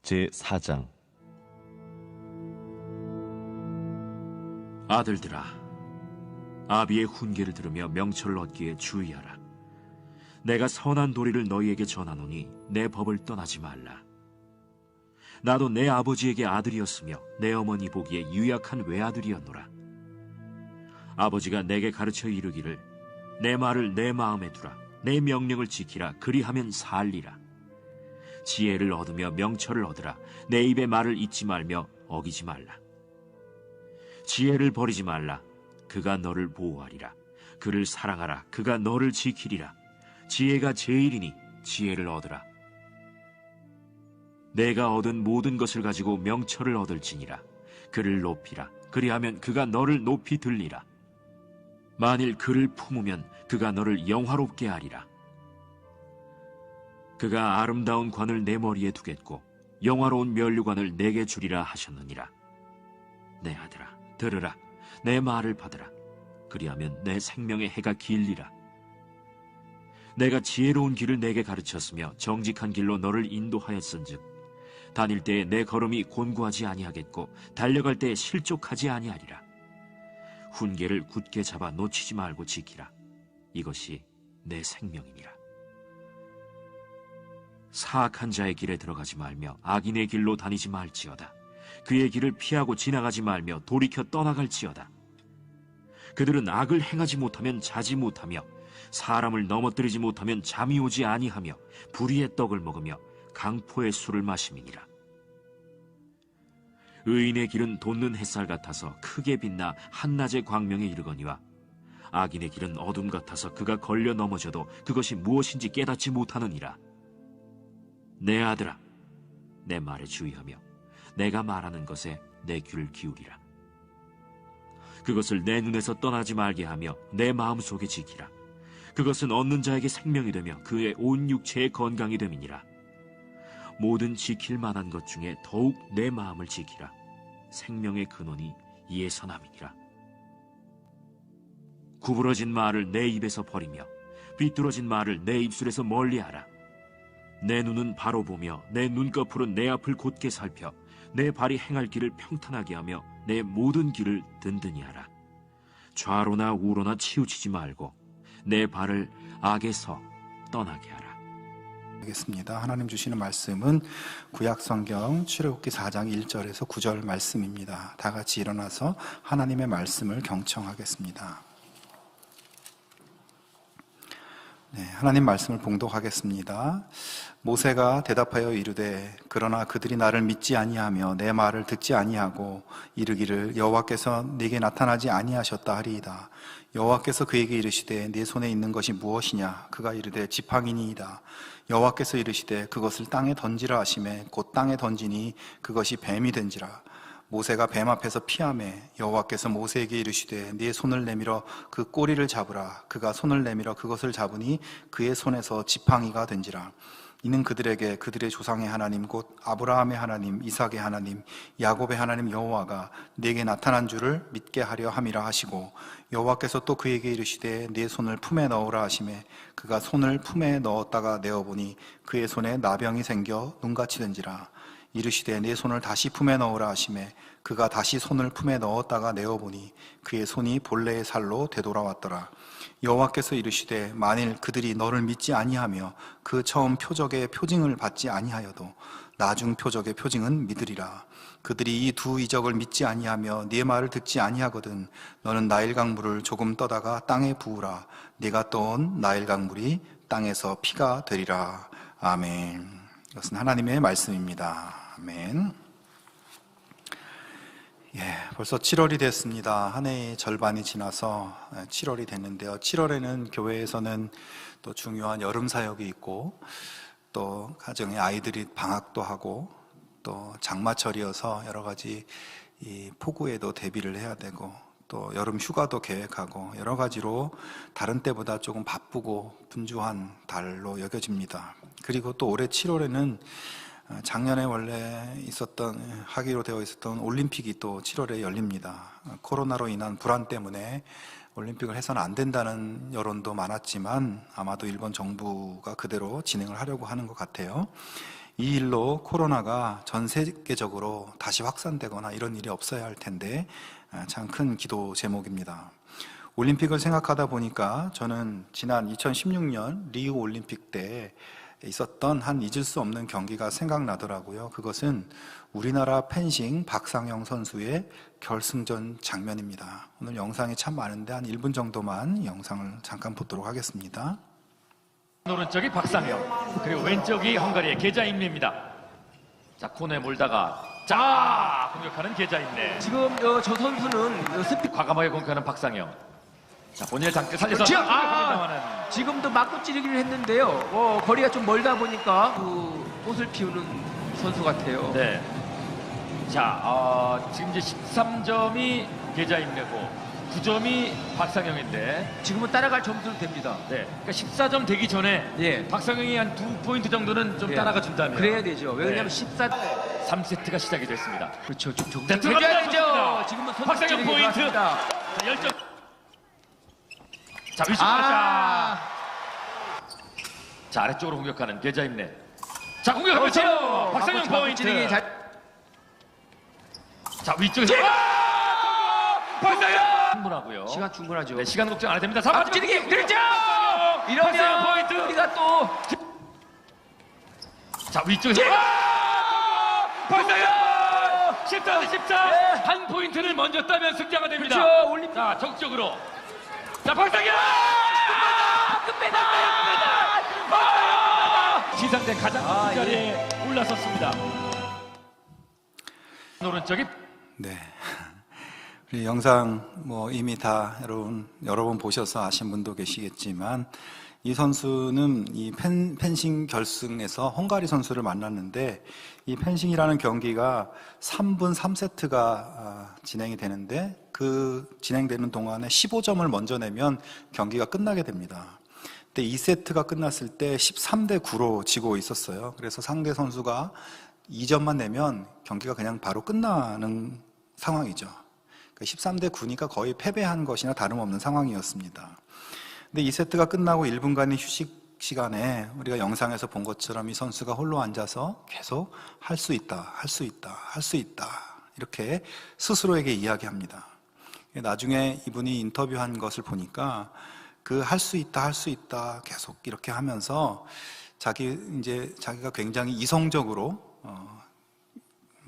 제4장. 아들들아, 아비의 훈계를 들으며 명철을 얻기에 주의하라. 내가 선한 도리를 너희에게 전하노니 내 법을 떠나지 말라. 나도 내 아버지에게 아들이었으며 내 어머니 보기에 유약한 외아들이었노라. 아버지가 내게 가르쳐 이르기를 내 말을 내 마음에 두라. 내 명령을 지키라. 그리하면 살리라. 지혜를 얻으며 명철을 얻으라. 내 입의 말을 잊지 말며 어기지 말라. 지혜를 버리지 말라. 그가 너를 보호하리라. 그를 사랑하라. 그가 너를 지키리라. 지혜가 제일이니 지혜를 얻으라. 내가 얻은 모든 것을 가지고 명철을 얻을지니라. 그를 높이라. 그리하면 그가 너를 높이 들리라. 만일 그를 품으면 그가 너를 영화롭게 하리라. 그가 아름다운 관을 내 머리에 두겠고 영화로운 면류관을 내게 주리라 하셨느니라. 내 아들아, 들으라. 내 말을 받으라. 그리하면 내 생명의 해가 길리라. 내가 지혜로운 길을 내게 가르쳤으며 정직한 길로 너를 인도하였은즉 다닐 때에 내 걸음이 곤고하지 아니하겠고 달려갈 때에 실족하지 아니하리라. 훈계를 굳게 잡아 놓치지 말고 지키라. 이것이 내 생명이니라. 사악한 자의 길에 들어가지 말며 악인의 길로 다니지 말지어다. 그의 길을 피하고 지나가지 말며 돌이켜 떠나갈지어다. 그들은 악을 행하지 못하면 자지 못하며 사람을 넘어뜨리지 못하면 잠이 오지 아니하며 불의의 떡을 먹으며 강포의 술을 마심이니라. 의인의 길은 돋는 햇살 같아서 크게 빛나 한낮의 광명에 이르거니와 악인의 길은 어둠 같아서 그가 걸려 넘어져도 그것이 무엇인지 깨닫지 못하느니라. 내 아들아, 내 말에 주의하며 내가 말하는 것에 내 귀를 기울이라. 그것을 내 눈에서 떠나지 말게 하며 내 마음속에 지키라. 그것은 얻는 자에게 생명이 되며 그의 온 육체의 건강이 됨이니라. 모든 지킬 만한 것 중에 더욱 내 마음을 지키라. 생명의 근원이 이에서 남이니라. 구부러진 말을 내 입에서 버리며 삐뚤어진 말을 내 입술에서 멀리하라. 내 눈은 바로 보며 내 눈꺼풀은 내 앞을 곧게 살펴 내 발이 행할 길을 평탄하게 하며 내 모든 길을 든든히 하라. 좌로나 우로나 치우치지 말고 내 발을 악에서 떠나게 하라. 알겠습니다. 하나님 주시는 말씀은 구약성경 출애굽기 4장 1절에서 9절 말씀입니다. 다 같이 일어나서 하나님의 말씀을 경청하겠습니다. 네, 하나님 말씀을 봉독하겠습니다. 모세가 대답하여 이르되 그러나 그들이 나를 믿지 아니하며 내 말을 듣지 아니하고 이르기를 여호와께서 네게 나타나지 아니하셨다 하리이다. 여호와께서 그에게 이르시되 네 손에 있는 것이 무엇이냐? 그가 이르되 지팡이니이다. 여호와께서 이르시되 그것을 땅에 던지라 하시매 곧 땅에 던지니 그것이 뱀이 된지라. 모세가 뱀 앞에서 피하매 여호와께서 모세에게 이르시되 네 손을 내밀어 그 꼬리를 잡으라. 그가 손을 내밀어 그것을 잡으니 그의 손에서 지팡이가 된지라. 이는 그들에게 그들의 조상의 하나님 곧 아브라함의 하나님, 이삭의 하나님, 야곱의 하나님 여호와가 네게 나타난 줄을 믿게 하려 함이라 하시고 여호와께서 또 그에게 이르시되 네 손을 품에 넣으라 하시매 그가 손을 품에 넣었다가 내어보니 그의 손에 나병이 생겨 눈같이 된지라. 이르시되 내 손을 다시 품에 넣으라 하시매 그가 다시 손을 품에 넣었다가 내어보니 그의 손이 본래의 살로 되돌아왔더라. 여호와께서 이르시되 만일 그들이 너를 믿지 아니하며 그 처음 표적의 표징을 받지 아니하여도 나중 표적의 표징은 믿으리라. 그들이 이 두 이적을 믿지 아니하며 네 말을 듣지 아니하거든 너는 나일 강물을 조금 떠다가 땅에 부으라. 네가 떠온 나일 강물이 땅에서 피가 되리라. 아멘. 이것은 하나님의 말씀입니다. 아멘. 벌써 7월이 됐습니다. 한 해의 절반이 지나서 7월이 됐는데요. 7월에는 교회에서는 또 중요한 여름 사역이 있고 또 가정에 아이들이 방학도 하고 또 장마철이어서 여러 가지 이 폭우에도 대비를 해야 되고 또 여름 휴가도 계획하고 여러 가지로 다른 때보다 조금 바쁘고 분주한 달로 여겨집니다. 그리고 또 올해 7월에는 작년에 원래 하기로 되어 있었던 올림픽이 또 7월에 열립니다. 코로나로 인한 불안 때문에 올림픽을 해서는 안 된다는 여론도 많았지만 아마도 일본 정부가 그대로 진행을 하려고 하는 것 같아요. 이 일로 코로나가 전 세계적으로 다시 확산되거나 이런 일이 없어야 할 텐데 참 큰 기도 제목입니다. 올림픽을 생각하다 보니까 저는 지난 2016년 리우 올림픽 때 있었던 한 잊을 수 없는 경기가 생각나더라고요. 그것은 우리나라 펜싱 박상영 선수의 결승전 장면입니다. 오늘 영상이 참 많은데 한 1분 정도만 영상을 잠깐 보도록 하겠습니다. 오른쪽이 박상영, 그리고 왼쪽이 헝가리의 게자임네입니다. 자, 코너에 몰다가 자 공격하는 게자임네. 지금 저 선수는 스피 과감하게 공격하는 박상영. 자, 본인의 장대 살려서 그렇죠. 공격합니다만은 지금도 맞고 찌르기를 했는데요. 거리가 좀 멀다 보니까 꽃을 피우는 선수 같아요. 네. 자, 지금 이제 13점이 게자임네고 9점이 박상영인데, 지금은 따라갈 점수는 됩니다. 네. 그러니까 14점 되기 전에 예. 박상영이 한 2포인트 정도는 좀 예. 따라가 준다면 그래야 되죠. 왜냐하면 네. 14. 3세트가 시작이 됐습니다. 그렇죠. 좀 자, 정도 들어갑니다. 해야 되죠. 좋습니다. 지금은 손 박상영 찌르기 포인트. 들어갔습니다. 자, 10점. 자, 위쪽 아, 자, 아래쪽으로 공격하는 게자임네. 자, 공격합니다. 그렇죠. 박상영 맞고 포인트. 찌르기 잘. 자, 위쪽에서 박상영 충분하고요. 시간 충분하죠. 네, 시간 걱정 안 해도 됩니다. 맞고 찌르기 그렇죠. 박상영 이러면 포인트. 우리가 또 자, 위쪽에서 박상영 14대 14. 네. 한 포인트를 먼저 따면 승자가 됩니다. 그렇죠. 올림픽. 자, 적극적으로. 자, 박상영 금메달. 시상대 가장 높은 예. 자리에 올라섰습니다. 오른쪽이 네. 우리 영상 이미 다 여러 번 보셔서 아신 분도 계시겠지만 이 선수는 이 펜싱 결승에서 헝가리 선수를 만났는데, 이 펜싱이라는 경기가 3분 3세트가 진행이 되는데 그 진행되는 동안에 15점을 먼저 내면 경기가 끝나게 됩니다. 근데 2세트가 끝났을 때 13대 9로 지고 있었어요. 그래서 상대 선수가 2점만 내면 경기가 그냥 바로 끝나는 상황이죠. 13대 9니까 거의 패배한 것이나 다름없는 상황이었습니다. 근데 2세트가 끝나고 1분간의 휴식 시간에 우리가 영상에서 본 것처럼 이 선수가 홀로 앉아서 계속 할 수 있다, 할 수 있다, 할 수 있다 이렇게 스스로에게 이야기합니다. 나중에 이분이 인터뷰한 것을 보니까 그 할 수 있다, 할 수 있다 계속 이렇게 하면서 자기가 굉장히 이성적으로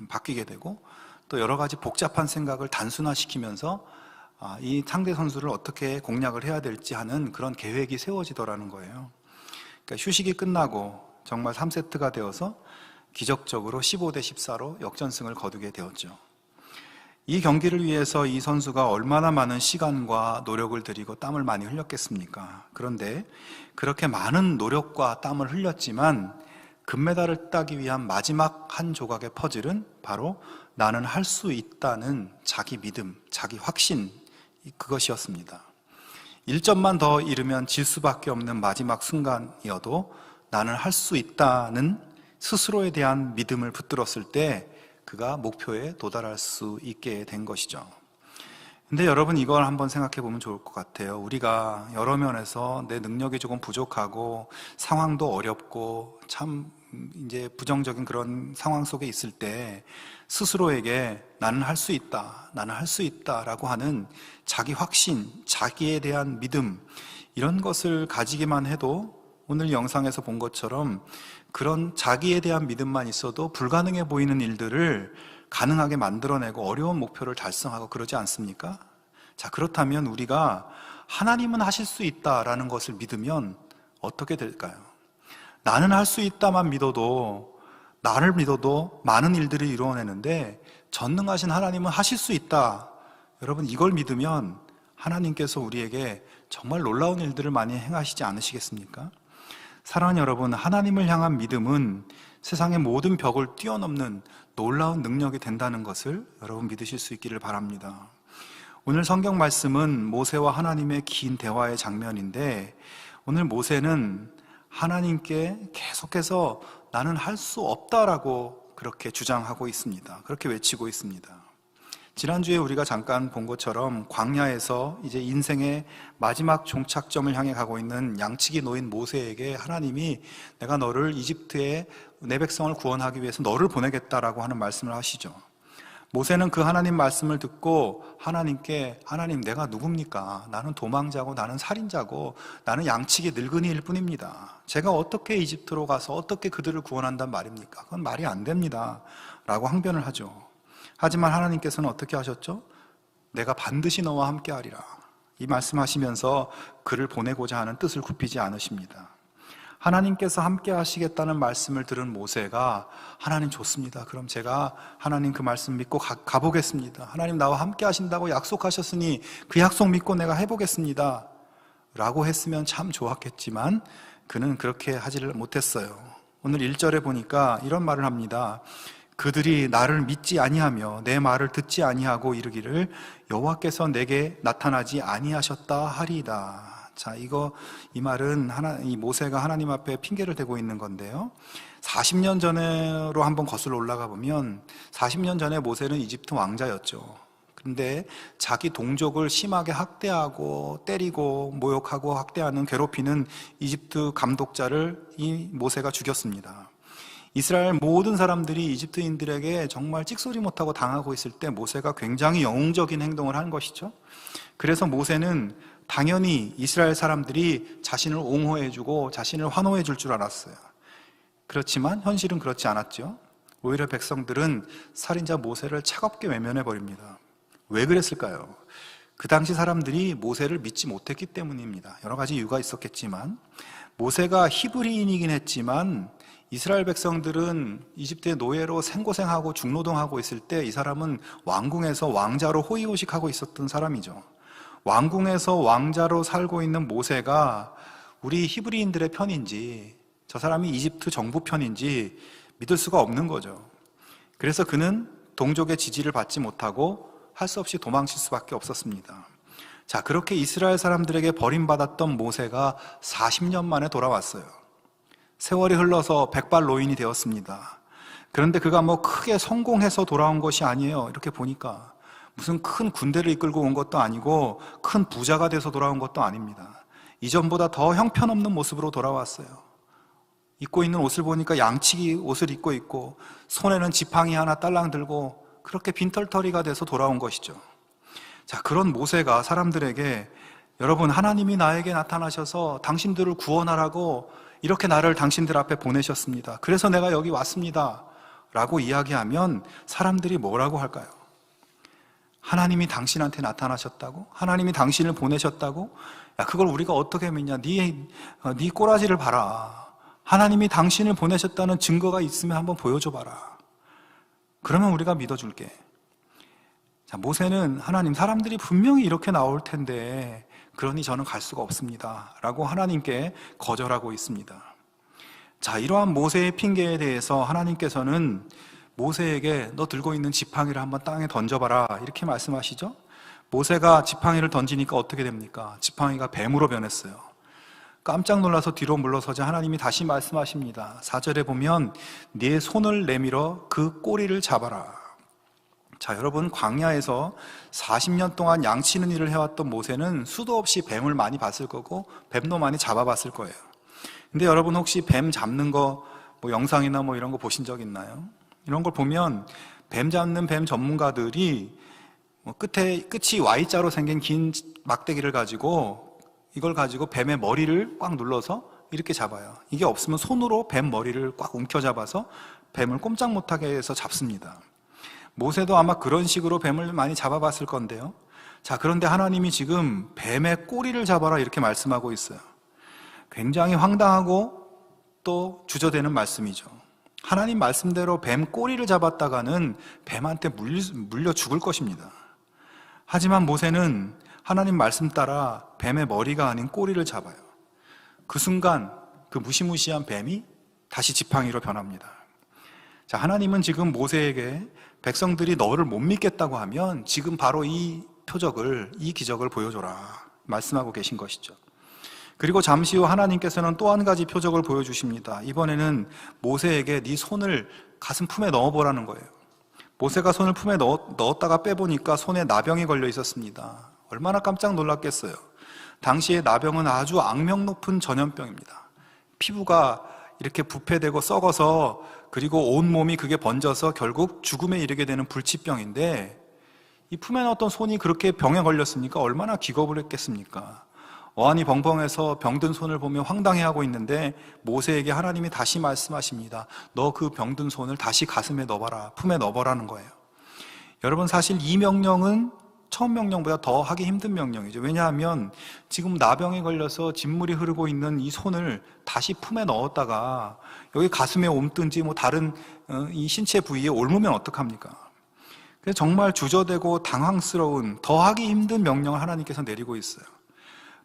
바뀌게 되고, 또 여러 가지 복잡한 생각을 단순화시키면서 이 상대 선수를 어떻게 공략을 해야 될지 하는 그런 계획이 세워지더라는 거예요. 그러니까 휴식이 끝나고 정말 3세트가 되어서 기적적으로 15대 14로 역전승을 거두게 되었죠. 이 경기를 위해서 이 선수가 얼마나 많은 시간과 노력을 들이고 땀을 많이 흘렸겠습니까? 그런데 그렇게 많은 노력과 땀을 흘렸지만 금메달을 따기 위한 마지막 한 조각의 퍼즐은 바로 나는 할 수 있다는 자기 믿음, 자기 확신, 그것이었습니다. 1점만 더 잃으면 질 수밖에 없는 마지막 순간이어도 나는 할 수 있다는 스스로에 대한 믿음을 붙들었을 때 그가 목표에 도달할 수 있게 된 것이죠. 근데 여러분, 이걸 한번 생각해 보면 좋을 것 같아요. 우리가 여러 면에서 내 능력이 조금 부족하고 상황도 어렵고 참 이제 부정적인 그런 상황 속에 있을 때 스스로에게 나는 할 수 있다, 나는 할 수 있다라고 하는 자기 확신, 자기에 대한 믿음, 이런 것을 가지기만 해도 오늘 영상에서 본 것처럼 그런 자기에 대한 믿음만 있어도 불가능해 보이는 일들을 가능하게 만들어내고 어려운 목표를 달성하고 그러지 않습니까? 자, 그렇다면 우리가 하나님은 하실 수 있다라는 것을 믿으면 어떻게 될까요? 나는 할 수 있다만 믿어도, 나를 믿어도 많은 일들을 이루어내는데 전능하신 하나님은 하실 수 있다. 여러분, 이걸 믿으면 하나님께서 우리에게 정말 놀라운 일들을 많이 행하시지 않으시겠습니까? 사랑하는 여러분, 하나님을 향한 믿음은 세상의 모든 벽을 뛰어넘는 놀라운 능력이 된다는 것을 여러분 믿으실 수 있기를 바랍니다. 오늘 성경 말씀은 모세와 하나님의 긴 대화의 장면인데, 오늘 모세는 하나님께 계속해서 나는 할 수 없다라고 그렇게 주장하고 있습니다. 그렇게 외치고 있습니다. 지난주에 우리가 잠깐 본 것처럼 광야에서 이제 인생의 마지막 종착점을 향해 가고 있는 양치기 노인 모세에게 하나님이 내가 너를 이집트에 내 백성을 구원하기 위해서 너를 보내겠다라고 하는 말씀을 하시죠. 모세는 그 하나님 말씀을 듣고 하나님께 하나님 내가 누굽니까? 나는 도망자고 나는 살인자고 나는 양치기 늙은이일 뿐입니다. 제가 어떻게 이집트로 가서 어떻게 그들을 구원한단 말입니까? 그건 말이 안 됩니다 라고 항변을 하죠. 하지만 하나님께서는 어떻게 하셨죠? 내가 반드시 너와 함께 하리라 이 말씀하시면서 그를 보내고자 하는 뜻을 굽히지 않으십니다. 하나님께서 함께 하시겠다는 말씀을 들은 모세가 하나님 좋습니다. 그럼 제가 하나님 그 말씀 믿고 가보겠습니다. 하나님 나와 함께 하신다고 약속하셨으니 그 약속 믿고 내가 해보겠습니다 라고 했으면 참 좋았겠지만 그는 그렇게 하지를 못했어요. 오늘 1절에 보니까 이런 말을 합니다. 그들이 나를 믿지 아니하며 내 말을 듣지 아니하고 이르기를 여호와께서 내게 나타나지 아니하셨다 하리이다. 자, 이 말은 이 모세가 하나님 앞에 핑계를 대고 있는 건데요. 40년 전으로 한번 거슬러 올라가 보면 40년 전에 모세는 이집트 왕자였죠. 그런데 자기 동족을 심하게 학대하고 때리고 모욕하고 학대하는 괴롭히는 이집트 감독자를 이 모세가 죽였습니다. 이스라엘 모든 사람들이 이집트인들에게 정말 찍소리 못하고 당하고 있을 때 모세가 굉장히 영웅적인 행동을 한 것이죠. 그래서 모세는 당연히 이스라엘 사람들이 자신을 옹호해주고 자신을 환호해 줄 알았어요. 그렇지만 현실은 그렇지 않았죠. 오히려 백성들은 살인자 모세를 차갑게 외면해 버립니다. 왜 그랬을까요? 그 당시 사람들이 모세를 믿지 못했기 때문입니다. 여러 가지 이유가 있었겠지만 모세가 히브리인이긴 했지만 이스라엘 백성들은 이집트의 노예로 생고생하고 중노동하고 있을 때 이 사람은 왕궁에서 왕자로 호의호식하고 있었던 사람이죠. 왕궁에서 왕자로 살고 있는 모세가 우리 히브리인들의 편인지 저 사람이 이집트 정부 편인지 믿을 수가 없는 거죠. 그래서 그는 동족의 지지를 받지 못하고 할 수 없이 도망칠 수밖에 없었습니다. 자, 그렇게 이스라엘 사람들에게 버림받았던 모세가 40년 만에 돌아왔어요. 세월이 흘러서 백발 노인이 되었습니다. 그런데 그가 크게 성공해서 돌아온 것이 아니에요. 이렇게 보니까 무슨 큰 군대를 이끌고 온 것도 아니고 큰 부자가 돼서 돌아온 것도 아닙니다. 이전보다 더 형편없는 모습으로 돌아왔어요. 입고 있는 옷을 보니까 양치기 옷을 입고 있고 손에는 지팡이 하나 딸랑 들고 그렇게 빈털터리가 돼서 돌아온 것이죠. 자, 그런 모세가 사람들에게 여러분 하나님이 나에게 나타나셔서 당신들을 구원하라고 이렇게 나를 당신들 앞에 보내셨습니다. 그래서 내가 여기 왔습니다 라고 이야기하면 사람들이 뭐라고 할까요? 하나님이 당신한테 나타나셨다고? 하나님이 당신을 보내셨다고? 야, 그걸 우리가 어떻게 믿냐? 네 꼬라지를 봐라. 하나님이 당신을 보내셨다는 증거가 있으면 한번 보여줘 봐라. 그러면 우리가 믿어줄게. 자, 모세는 하나님 사람들이 분명히 이렇게 나올 텐데 그러니 저는 갈 수가 없습니다 라고 하나님께 거절하고 있습니다. 자, 이러한 모세의 핑계에 대해서 하나님께서는 모세에게 너 들고 있는 지팡이를 한번 땅에 던져봐라 이렇게 말씀하시죠. 모세가 지팡이를 던지니까 어떻게 됩니까? 지팡이가 뱀으로 변했어요. 깜짝 놀라서 뒤로 물러서자 하나님이 다시 말씀하십니다. 4절에 보면 네 손을 내밀어 그 꼬리를 잡아라. 자, 여러분 광야에서 40년 동안 양치는 일을 해왔던 모세는 수도 없이 뱀을 많이 봤을 거고 뱀도 많이 잡아봤을 거예요. 근데 여러분 혹시 뱀 잡는 거 영상이나 이런 거 보신 적 있나요? 이런 걸 보면 뱀 잡는 뱀 전문가들이 끝이 Y자로 생긴 긴 막대기를 가지고 이걸 가지고 뱀의 머리를 꽉 눌러서 이렇게 잡아요. 이게 없으면 손으로 뱀 머리를 꽉 움켜잡아서 뱀을 꼼짝 못하게 해서 잡습니다. 모세도 아마 그런 식으로 뱀을 많이 잡아봤을 건데요. 자, 그런데 하나님이 지금 뱀의 꼬리를 잡아라 이렇게 말씀하고 있어요. 굉장히 황당하고 또 주저되는 말씀이죠. 하나님 말씀대로 뱀 꼬리를 잡았다가는 뱀한테 물려 죽을 것입니다. 하지만 모세는 하나님 말씀 따라 뱀의 머리가 아닌 꼬리를 잡아요. 그 순간 그 무시무시한 뱀이 다시 지팡이로 변합니다. 자, 하나님은 지금 모세에게 백성들이 너를 못 믿겠다고 하면 지금 바로 이 기적을 보여줘라 말씀하고 계신 것이죠. 그리고 잠시 후 하나님께서는 또 한 가지 표적을 보여주십니다. 이번에는 모세에게 네 손을 가슴 품에 넣어보라는 거예요. 모세가 손을 품에 넣었다가 빼보니까 손에 나병이 걸려 있었습니다. 얼마나 깜짝 놀랐겠어요. 당시에 나병은 아주 악명 높은 전염병입니다. 피부가 이렇게 부패되고 썩어서 그리고 온몸이 그게 번져서 결국 죽음에 이르게 되는 불치병인데, 이 품에 넣었던 손이 그렇게 병에 걸렸으니까 얼마나 기겁을 했겠습니까? 어안이 벙벙해서 병든 손을 보며 황당해하고 있는데 모세에게 하나님이 다시 말씀하십니다. 너 그 병든 손을 다시 가슴에 넣어봐라, 품에 넣어보라는 거예요. 여러분, 사실 이 명령은 처음 명령보다 더 하기 힘든 명령이죠. 왜냐하면 지금 나병에 걸려서 진물이 흐르고 있는 이 손을 다시 품에 넣었다가 여기 가슴에 옮든지 뭐 다른 이 신체 부위에 옮으면 어떡합니까? 그래서 정말 주저되고 당황스러운, 더 하기 힘든 명령을 하나님께서 내리고 있어요.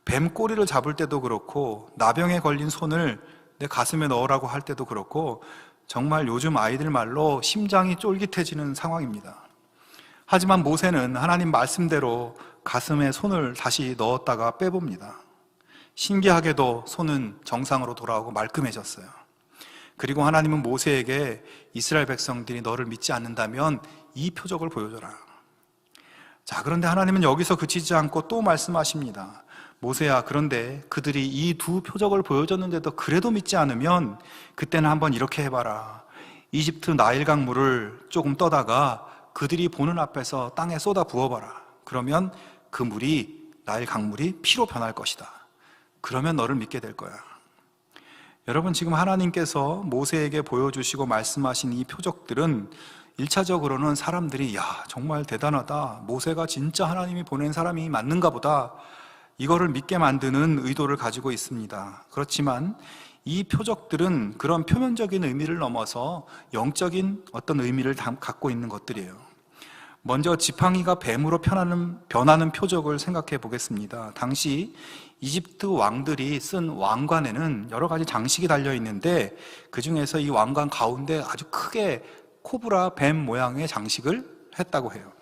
뱀 꼬리를 잡을 때도 그렇고 나병에 걸린 손을 내 가슴에 넣으라고 할 때도 그렇고 정말 요즘 아이들 말로 심장이 쫄깃해지는 상황입니다. 하지만 모세는 하나님 말씀대로 가슴에 손을 다시 넣었다가 빼봅니다. 신기하게도 손은 정상으로 돌아오고 말끔해졌어요. 그리고 하나님은 모세에게 이스라엘 백성들이 너를 믿지 않는다면 이 표적을 보여줘라. 자, 그런데 하나님은 여기서 그치지 않고 또 말씀하십니다. 모세야, 그런데 그들이 이 두 표적을 보여줬는데도 그래도 믿지 않으면 그때는 한번 이렇게 해봐라. 이집트 나일강 물을 조금 떠다가 그들이 보는 앞에서 땅에 쏟아 부어봐라. 그러면 그 물이, 나일 강물이 피로 변할 것이다. 그러면 너를 믿게 될 거야. 여러분, 지금 하나님께서 모세에게 보여주시고 말씀하신 이 표적들은 1차적으로는 사람들이 야, 정말 대단하다, 모세가 진짜 하나님이 보낸 사람이 맞는가 보다, 이거를 믿게 만드는 의도를 가지고 있습니다. 그렇지만 이 표적들은 그런 표면적인 의미를 넘어서 영적인 어떤 의미를 갖고 있는 것들이에요. 먼저 지팡이가 뱀으로 변하는 표적을 생각해 보겠습니다. 당시 이집트 왕들이 쓴 왕관에는 여러 가지 장식이 달려 있는데 그 중에서 이 왕관 가운데 아주 크게 코브라 뱀 모양의 장식을 했다고 해요.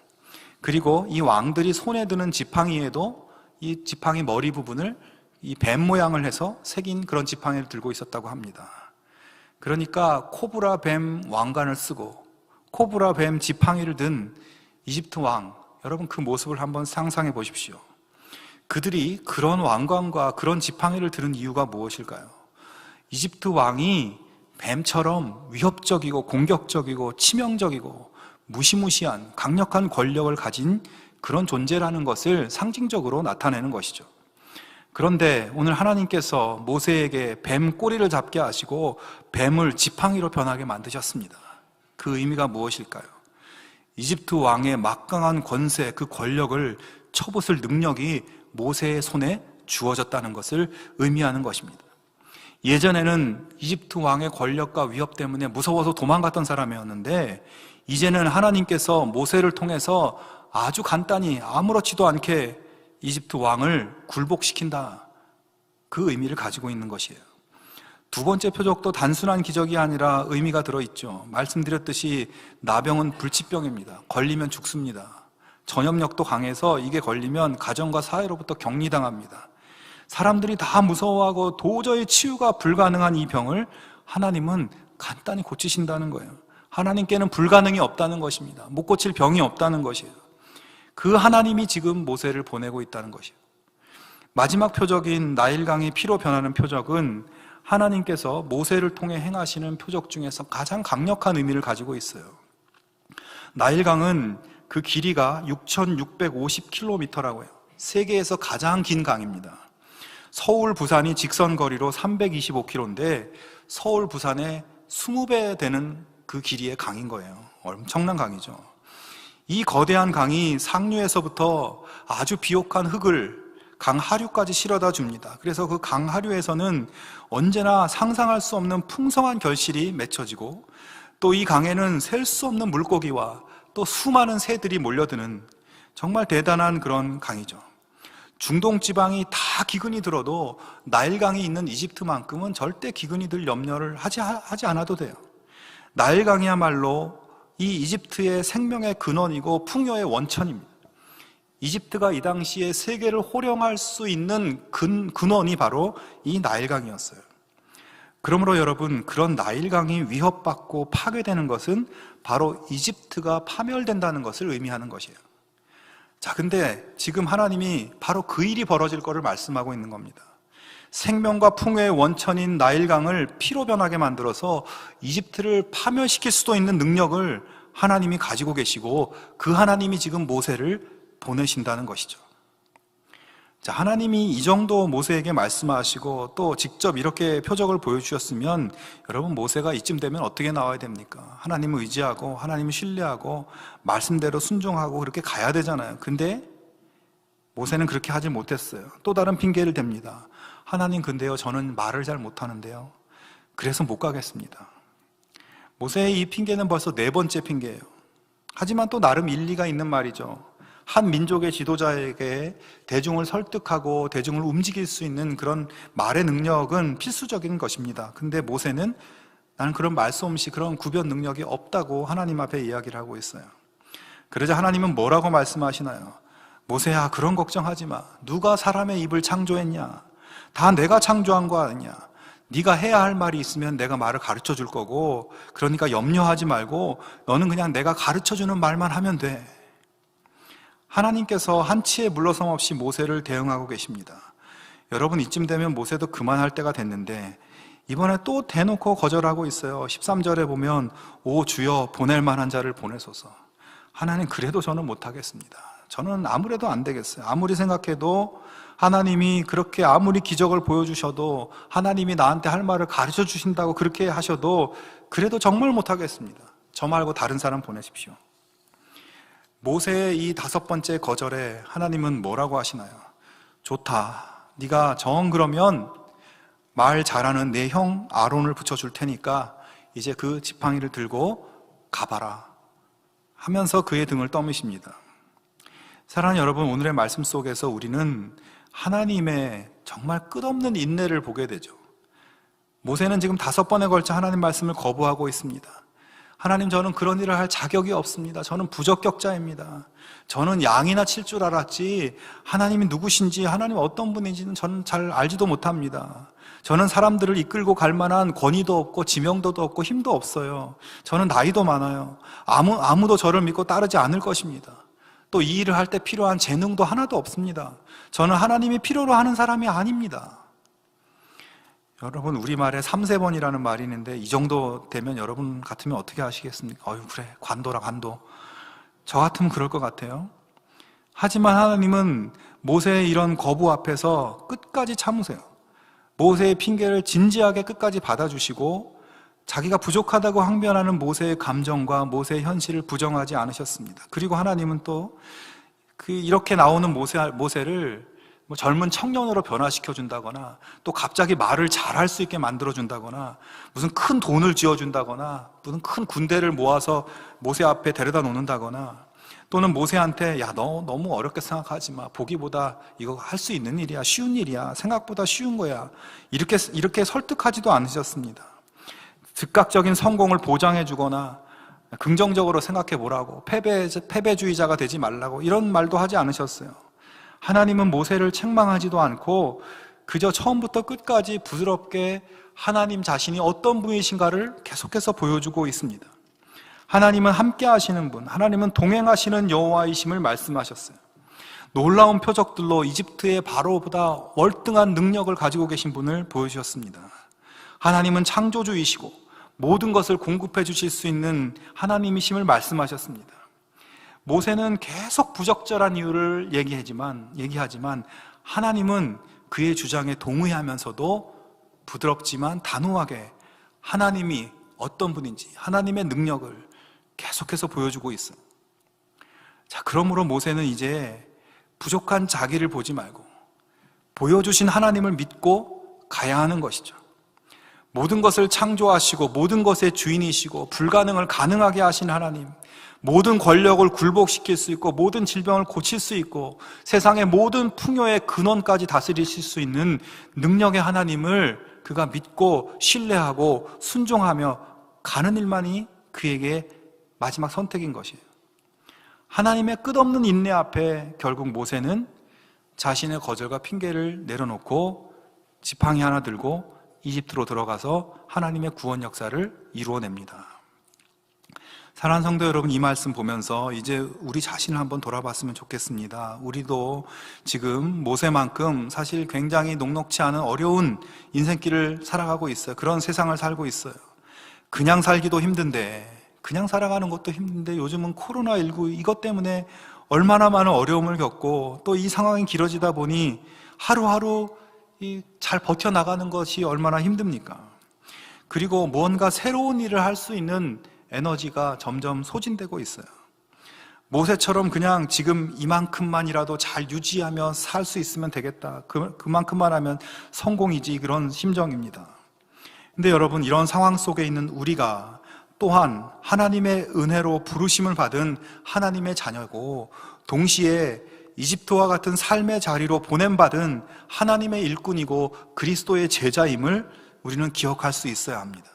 그리고 이 왕들이 손에 드는 지팡이에도 이 지팡이 머리 부분을 이 뱀 모양을 해서 새긴 그런 지팡이를 들고 있었다고 합니다. 그러니까 코브라 뱀 왕관을 쓰고 코브라 뱀 지팡이를 든 이집트 왕, 여러분 그 모습을 한번 상상해 보십시오. 그들이 그런 왕관과 그런 지팡이를 들은 이유가 무엇일까요? 이집트 왕이 뱀처럼 위협적이고 공격적이고 치명적이고 무시무시한 강력한 권력을 가진 그런 존재라는 것을 상징적으로 나타내는 것이죠. 그런데 오늘 하나님께서 모세에게 뱀 꼬리를 잡게 하시고 뱀을 지팡이로 변하게 만드셨습니다. 그 의미가 무엇일까요? 이집트 왕의 막강한 권세, 그 권력을 쳐부술 능력이 모세의 손에 주어졌다는 것을 의미하는 것입니다. 예전에는 이집트 왕의 권력과 위협 때문에 무서워서 도망갔던 사람이었는데 이제는 하나님께서 모세를 통해서 아주 간단히 아무렇지도 않게 이집트 왕을 굴복시킨다, 그 의미를 가지고 있는 것이에요. 두 번째 표적도 단순한 기적이 아니라 의미가 들어있죠. 말씀드렸듯이 나병은 불치병입니다. 걸리면 죽습니다. 전염력도 강해서 이게 걸리면 가정과 사회로부터 격리당합니다. 사람들이 다 무서워하고 도저히 치유가 불가능한 이 병을 하나님은 간단히 고치신다는 거예요. 하나님께는 불가능이 없다는 것입니다. 못 고칠 병이 없다는 것이에요. 그 하나님이 지금 모세를 보내고 있다는 것이에요. 마지막 표적인 나일강이 피로 변하는 표적은 하나님께서 모세를 통해 행하시는 표적 중에서 가장 강력한 의미를 가지고 있어요. 나일강은 그 길이가 6,650km라고 해요. 세계에서 가장 긴 강입니다. 서울, 부산이 직선 거리로 325km인데 서울, 부산의 20배 되는 그 길이의 강인 거예요. 엄청난 강이죠. 이 거대한 강이 상류에서부터 아주 비옥한 흙을 강 하류까지 실어다 줍니다. 그래서 그 강 하류에서는 언제나 상상할 수 없는 풍성한 결실이 맺혀지고 또 이 강에는 셀 수 없는 물고기와 또 수많은 새들이 몰려드는 정말 대단한 그런 강이죠. 중동 지방이 다 기근이 들어도 나일강이 있는 이집트만큼은 절대 기근이 들 염려를 하지 않아도 돼요. 나일강이야말로 이 이집트의 생명의 근원이고 풍요의 원천입니다. 이집트가 이 당시에 세계를 호령할 수 있는 근원이 바로 이 나일강이었어요. 그러므로 여러분, 그런 나일강이 위협받고 파괴되는 것은 바로 이집트가 파멸된다는 것을 의미하는 것이에요. 자, 근데 지금 하나님이 바로 그 일이 벌어질 것을 말씀하고 있는 겁니다. 생명과 풍요의 원천인 나일강을 피로 변하게 만들어서 이집트를 파멸시킬 수도 있는 능력을 하나님이 가지고 계시고, 그 하나님이 지금 모세를 보내신다는 것이죠. 자, 하나님이 이 정도 모세에게 말씀하시고 또 직접 이렇게 표적을 보여주셨으면 여러분, 모세가 이쯤 되면 어떻게 나와야 됩니까? 하나님을 의지하고 하나님을 신뢰하고 말씀대로 순종하고 그렇게 가야 되잖아요. 근데 모세는 그렇게 하지 못했어요. 또 다른 핑계를 댑니다. 하나님, 근데요, 저는 말을 잘 못하는데요, 그래서 못 가겠습니다. 모세의 이 핑계는 벌써 4번째 핑계예요. 하지만 또 나름 일리가 있는 말이죠. 한 민족의 지도자에게 대중을 설득하고 대중을 움직일 수 있는 그런 말의 능력은 필수적인 것입니다. 근데 모세는 나는 그런 말솜씨, 그런 구변 능력이 없다고 하나님 앞에 이야기를 하고 있어요. 그러자 하나님은 뭐라고 말씀하시나요? 모세야, 그런 걱정하지 마. 누가 사람의 입을 창조했냐? 다 내가 창조한 거 아니냐? 네가 해야 할 말이 있으면 내가 말을 가르쳐 줄 거고, 그러니까 염려하지 말고 너는 그냥 내가 가르쳐 주는 말만 하면 돼. 하나님께서 한치의 물러섬 없이 모세를 대응하고 계십니다. 여러분, 이쯤 되면 모세도 그만할 때가 됐는데 이번에 또 대놓고 거절하고 있어요. 13절에 보면 오 주여, 보낼 만한 자를 보내소서. 하나님, 그래도 저는 못하겠습니다. 저는 아무래도 안 되겠어요. 아무리 생각해도 하나님이 그렇게 아무리 기적을 보여주셔도, 하나님이 나한테 할 말을 가르쳐 주신다고 그렇게 하셔도 그래도 정말 못하겠습니다. 저 말고 다른 사람 보내십시오. 모세의 이 5번째 거절에 하나님은 뭐라고 하시나요? 좋다, 네가 정 그러면 말 잘하는 내 형 아론을 붙여줄 테니까 이제 그 지팡이를 들고 가봐라 하면서 그의 등을 떠미십니다. 사랑하는 여러분, 오늘의 말씀 속에서 우리는 하나님의 정말 끝없는 인내를 보게 되죠. 모세는 지금 5번에 걸쳐 하나님 말씀을 거부하고 있습니다. 하나님, 저는 그런 일을 할 자격이 없습니다. 저는 부적격자입니다. 저는 양이나 칠 줄 알았지 하나님이 누구신지, 하나님 어떤 분인지는 저는 잘 알지도 못합니다. 저는 사람들을 이끌고 갈 만한 권위도 없고 지명도도 없고 힘도 없어요. 저는 나이도 많아요. 아무도 저를 믿고 따르지 않을 것입니다. 또 이 일을 할 때 필요한 재능도 하나도 없습니다. 저는 하나님이 필요로 하는 사람이 아닙니다. 여러분, 우리말에 3세번이라는 말이 있는데 이 정도 되면 여러분 같으면 어떻게 하시겠습니까? 그래, 관도라, 관도. 저 같으면 그럴 것 같아요. 하지만 하나님은 모세의 이런 거부 앞에서 끝까지 참으세요. 모세의 핑계를 진지하게 끝까지 받아주시고 자기가 부족하다고 항변하는 모세의 감정과 모세의 현실을 부정하지 않으셨습니다. 그리고 하나님은 또 이렇게 나오는 모세를 젊은 청년으로 변화시켜준다거나, 또 갑자기 말을 잘할 수 있게 만들어준다거나, 무슨 큰 돈을 쥐어준다거나, 무슨 큰 군대를 모아서 모세 앞에 데려다 놓는다거나, 또는 모세한테 야, 너 너무 어렵게 생각하지 마. 보기보다 이거 할 수 있는 일이야. 쉬운 일이야. 생각보다 쉬운 거야. 이렇게 설득하지도 않으셨습니다. 즉각적인 성공을 보장해 주거나 긍정적으로 생각해 보라고, 패배주의자가 되지 말라고 이런 말도 하지 않으셨어요. 하나님은 모세를 책망하지도 않고 그저 처음부터 끝까지 부드럽게 하나님 자신이 어떤 분이신가를 계속해서 보여주고 있습니다. 하나님은 함께 하시는 분, 하나님은 동행하시는 여호와이심을 말씀하셨어요. 놀라운 표적들로 이집트의 바로보다 월등한 능력을 가지고 계신 분을 보여주셨습니다. 하나님은 창조주이시고 모든 것을 공급해 주실 수 있는 하나님이심을 말씀하셨습니다. 모세는 계속 부적절한 이유를 얘기하지만 하나님은 그의 주장에 동의하면서도 부드럽지만 단호하게 하나님이 어떤 분인지, 하나님의 능력을 계속해서 보여주고 있어요. 자, 그러므로 모세는 이제 부족한 자기를 보지 말고 보여주신 하나님을 믿고 가야 하는 것이죠. 모든 것을 창조하시고 모든 것의 주인이시고 불가능을 가능하게 하신 하나님, 모든 권력을 굴복시킬 수 있고 모든 질병을 고칠 수 있고 세상의 모든 풍요의 근원까지 다스리실 수 있는 능력의 하나님을 그가 믿고 신뢰하고 순종하며 가는 일만이 그에게 마지막 선택인 것이에요. 하나님의 끝없는 인내 앞에 결국 모세는 자신의 거절과 핑계를 내려놓고 지팡이 하나 들고 이집트로 들어가서 하나님의 구원 역사를 이루어냅니다. 사랑하는 성도 여러분, 이 말씀 보면서 이제 우리 자신을 한번 돌아봤으면 좋겠습니다. 우리도 지금 모세만큼 사실 굉장히 녹록지 않은 어려운 인생길을 살아가고 있어요. 그런 세상을 살고 있어요. 그냥 살기도 힘든데, 그냥 살아가는 것도 힘든데, 요즘은 코로나19 이것 때문에 얼마나 많은 어려움을 겪고, 또 이 상황이 길어지다 보니 하루하루 잘 버텨나가는 것이 얼마나 힘듭니까? 그리고 뭔가 새로운 일을 할 수 있는 에너지가 점점 소진되고 있어요. 모세처럼 그냥 지금 이만큼만이라도 잘 유지하며 살 수 있으면 되겠다, 그만큼만 하면 성공이지, 그런 심정입니다. 근데 여러분, 이런 상황 속에 있는 우리가 또한 하나님의 은혜로 부르심을 받은 하나님의 자녀고, 동시에 이집트와 같은 삶의 자리로 보냄받은 하나님의 일꾼이고 그리스도의 제자임을 우리는 기억할 수 있어야 합니다.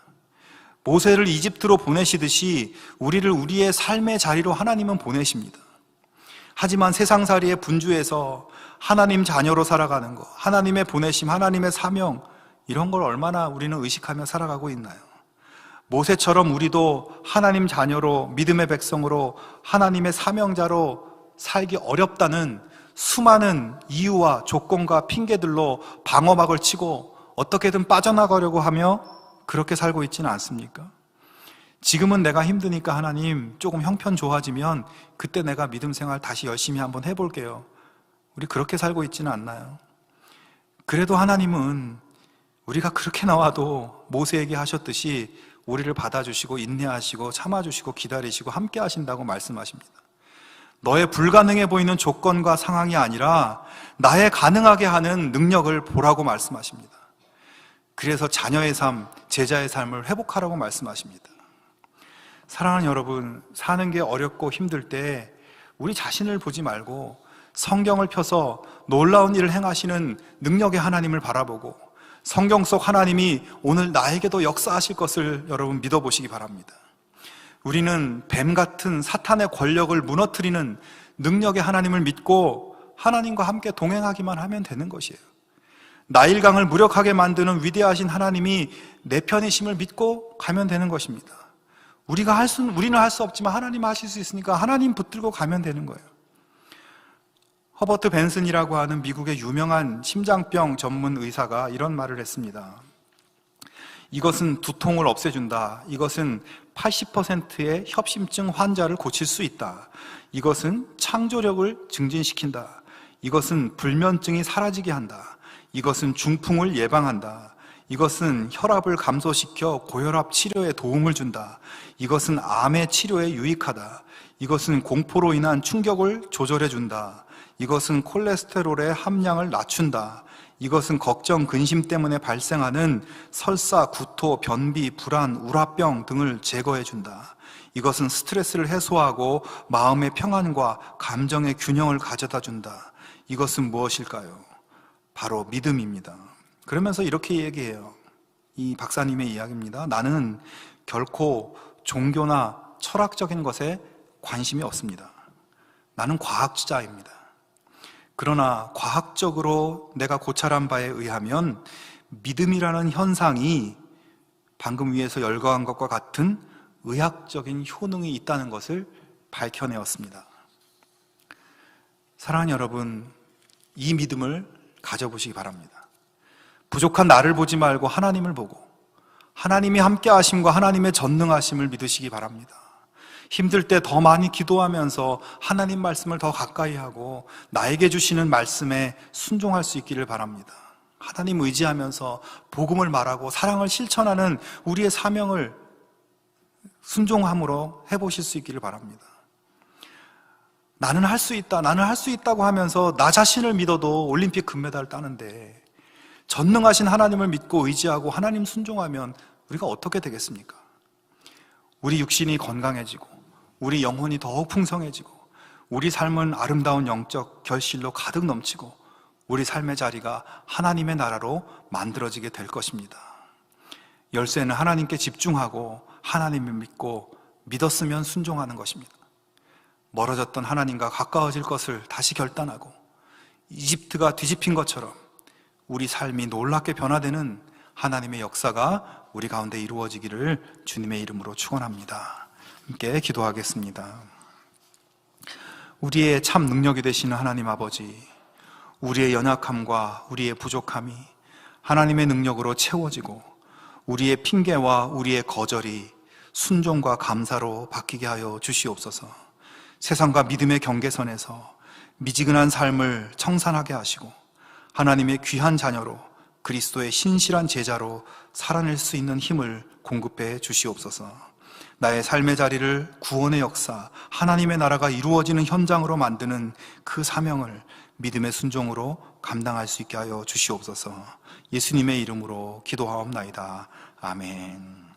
모세를 이집트로 보내시듯이 우리를 우리의 삶의 자리로 하나님은 보내십니다. 하지만 세상살이의 분주에서 하나님 자녀로 살아가는 것, 하나님의 보내심, 하나님의 사명, 이런 걸 얼마나 우리는 의식하며 살아가고 있나요? 모세처럼 우리도 하나님 자녀로, 믿음의 백성으로, 하나님의 사명자로 살기 어렵다는 수많은 이유와 조건과 핑계들로 방어막을 치고 어떻게든 빠져나가려고 하며 그렇게 살고 있지는 않습니까? 지금은 내가 힘드니까 하나님 조금 형편 좋아지면 그때 내가 믿음 생활 다시 열심히 한번 해볼게요. 우리 그렇게 살고 있지는 않나요? 그래도 하나님은 우리가 그렇게 나와도 모세에게 하셨듯이 우리를 받아주시고 인내하시고 참아주시고 기다리시고 함께 하신다고 말씀하십니다. 너의 불가능해 보이는 조건과 상황이 아니라 나의 가능하게 하는 능력을 보라고 말씀하십니다. 그래서 자녀의 삶, 제자의 삶을 회복하라고 말씀하십니다. 사랑하는 여러분, 사는 게 어렵고 힘들 때 우리 자신을 보지 말고 성경을 펴서 놀라운 일을 행하시는 능력의 하나님을 바라보고 성경 속 하나님이 오늘 나에게도 역사하실 것을 여러분 믿어보시기 바랍니다. 우리는 뱀 같은 사탄의 권력을 무너뜨리는 능력의 하나님을 믿고 하나님과 함께 동행하기만 하면 되는 것이에요. 나일강을 무력하게 만드는 위대하신 하나님이 내 편이심을 믿고 가면 되는 것입니다. 우리는 할 수 없지만 하나님 하실 수 있으니까 하나님 붙들고 가면 되는 거예요. 허버트 벤슨이라고 하는 미국의 유명한 심장병 전문 의사가 이런 말을 했습니다. 이것은 두통을 없애준다. 이것은 80%의 협심증 환자를 고칠 수 있다. 이것은 창조력을 증진시킨다. 이것은 불면증이 사라지게 한다. 이것은 중풍을 예방한다. 이것은 혈압을 감소시켜 고혈압 치료에 도움을 준다. 이것은 암의 치료에 유익하다. 이것은 공포로 인한 충격을 조절해 준다. 이것은 콜레스테롤의 함량을 낮춘다. 이것은 걱정, 근심 때문에 발생하는 설사, 구토, 변비, 불안, 우라병 등을 제거해 준다. 이것은 스트레스를 해소하고 마음의 평안과 감정의 균형을 가져다 준다. 이것은 무엇일까요? 바로 믿음입니다. 그러면서 이렇게 얘기해요. 이 박사님의 이야기입니다. 나는 결코 종교나 철학적인 것에 관심이 없습니다. 나는 과학자입니다. 그러나 과학적으로 내가 고찰한 바에 의하면 믿음이라는 현상이 방금 위에서 열거한 것과 같은 의학적인 효능이 있다는 것을 밝혀내었습니다. 사랑하는 여러분, 이 믿음을 가져보시기 바랍니다. 부족한 나를 보지 말고 하나님을 보고 하나님이 함께 하심과 하나님의 전능하심을 믿으시기 바랍니다. 힘들 때 더 많이 기도하면서 하나님 말씀을 더 가까이 하고 나에게 주시는 말씀에 순종할 수 있기를 바랍니다. 하나님 의지하면서 복음을 말하고 사랑을 실천하는 우리의 사명을 순종함으로 해보실 수 있기를 바랍니다. 나는 할 수 있다, 나는 할 수 있다고 하면서 나 자신을 믿어도 올림픽 금메달 따는데 전능하신 하나님을 믿고 의지하고 하나님 순종하면 우리가 어떻게 되겠습니까? 우리 육신이 건강해지고 우리 영혼이 더욱 풍성해지고 우리 삶은 아름다운 영적 결실로 가득 넘치고 우리 삶의 자리가 하나님의 나라로 만들어지게 될 것입니다. 열쇠는 하나님께 집중하고 하나님을 믿고 믿었으면 순종하는 것입니다. 멀어졌던 하나님과 가까워질 것을 다시 결단하고 이집트가 뒤집힌 것처럼 우리 삶이 놀랍게 변화되는 하나님의 역사가 우리 가운데 이루어지기를 주님의 이름으로 축원합니다. 함께 기도하겠습니다. 우리의 참 능력이 되시는 하나님 아버지, 우리의 연약함과 우리의 부족함이 하나님의 능력으로 채워지고 우리의 핑계와 우리의 거절이 순종과 감사로 바뀌게 하여 주시옵소서. 세상과 믿음의 경계선에서 미지근한 삶을 청산하게 하시고 하나님의 귀한 자녀로 그리스도의 신실한 제자로 살아낼 수 있는 힘을 공급해 주시옵소서. 나의 삶의 자리를 구원의 역사, 하나님의 나라가 이루어지는 현장으로 만드는 그 사명을 믿음의 순종으로 감당할 수 있게 하여 주시옵소서. 예수님의 이름으로 기도하옵나이다. 아멘.